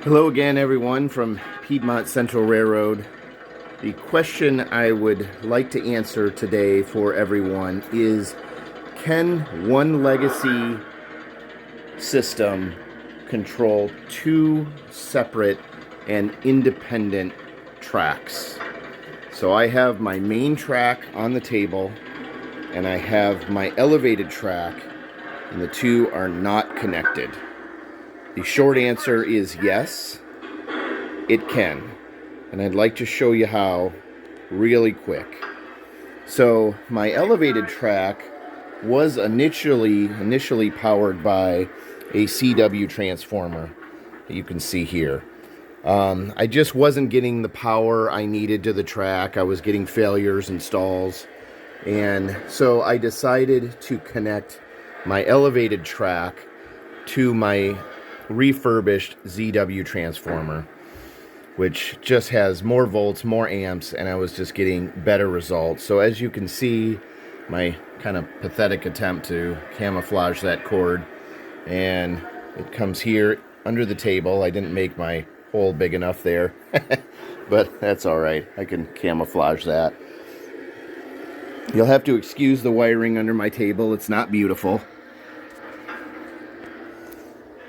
Hello again, everyone, from Piedmont Central Railroad. The question I would like to answer today for everyone is, can one legacy system control two separate and independent tracks? So I have my main track on the table and I have my elevated track, and the two are not connected. The short answer is yes, it can. And I'd like to show you how really quick. So my elevated track was initially powered by a CW transformer that you can see here. I just wasn't getting the power I needed to the track. I was getting failures and stalls. And so I decided to connect my elevated track to my refurbished ZW transformer, which just has more volts, more amps, and I was just getting better results. So as you can see, my kind of pathetic attempt to camouflage that cord, and it comes here under the table. I didn't make my hole big enough there, but that's all right. I can camouflage that. You'll have to excuse the wiring under my table. It's not beautiful.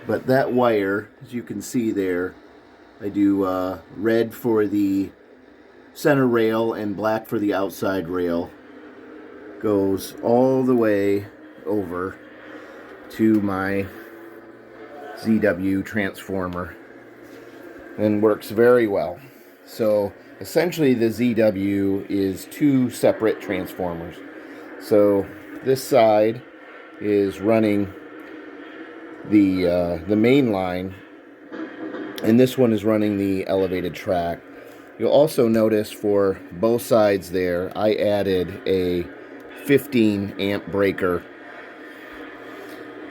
But that wire, as you can see there, I do red for the center rail and black for the outside rail, goes all the way over to my ZW transformer and works very well. So essentially the ZW is two separate transformers. So this side is running the main line, and this one is running the elevated track. You'll also notice for both sides there, I added a 15 amp breaker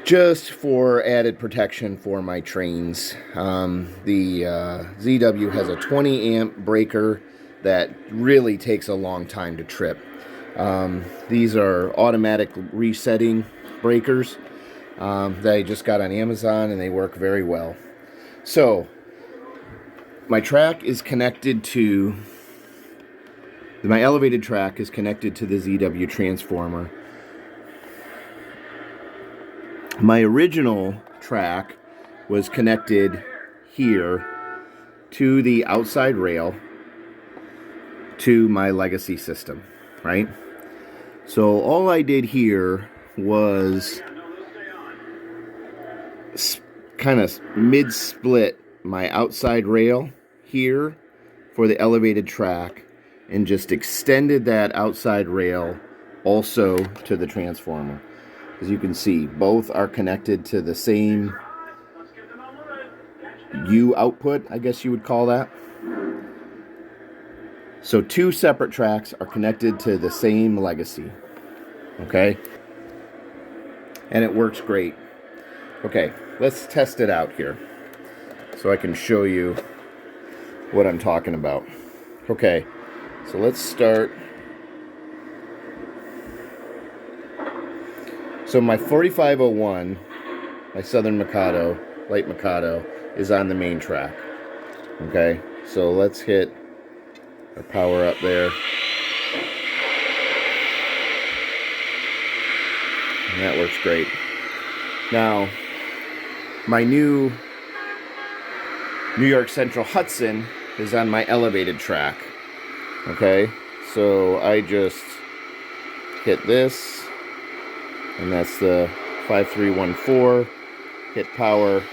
just for added protection for my trains. The ZW has a 20 amp breaker that really takes a long time to trip. These are automatic resetting breakers that I just got on Amazon, and they work very well. So my track is connected to, my elevated track is connected to the ZW transformer. My original track was connected here to the outside rail to my legacy system, right? So all I did here was kind of mid-split my outside rail here for the elevated track and just extended that outside rail also to the transformer. As you can see, both are connected to the same U output, I guess you would call that. So two separate tracks are connected to the same legacy, okay? And it works great. Okay, let's test it out here so I can show you what I'm talking about. Okay, so let's start. So my 4501, my Southern Mikado, Light Mikado, is on the main track. Okay, so let's hit our power up there. And that works great. Now, my new New York Central Hudson is on my elevated track. Okay, so I just hit this, and that's the 5314, hit power,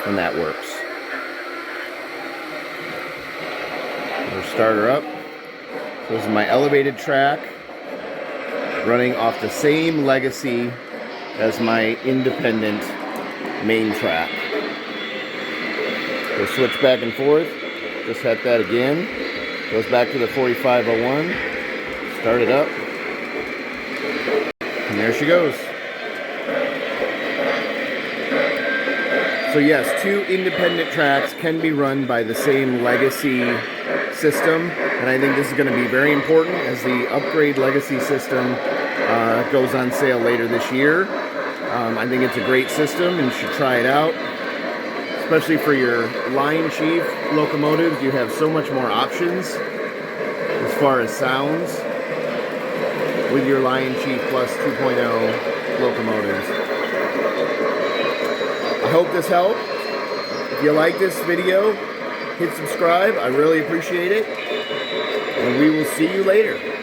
and that works. We'll start her up. So this is my elevated track, running off the same legacy as my independent main track. We'll switch back and forth. Just hit that again. Goes back to the 4501. Start it up. And there she goes. So yes, two independent tracks can be run by the same legacy system, and I think this is going to be very important as the upgrade legacy system goes on sale later this year. I think it's a great system and you should try it out. especially for your Lion Chief locomotives. You have so much more options as far as sounds with your Lion Chief Plus 2.0 locomotives. I hope this helped. If you like this video, hit subscribe. I really appreciate it. And we will see you later.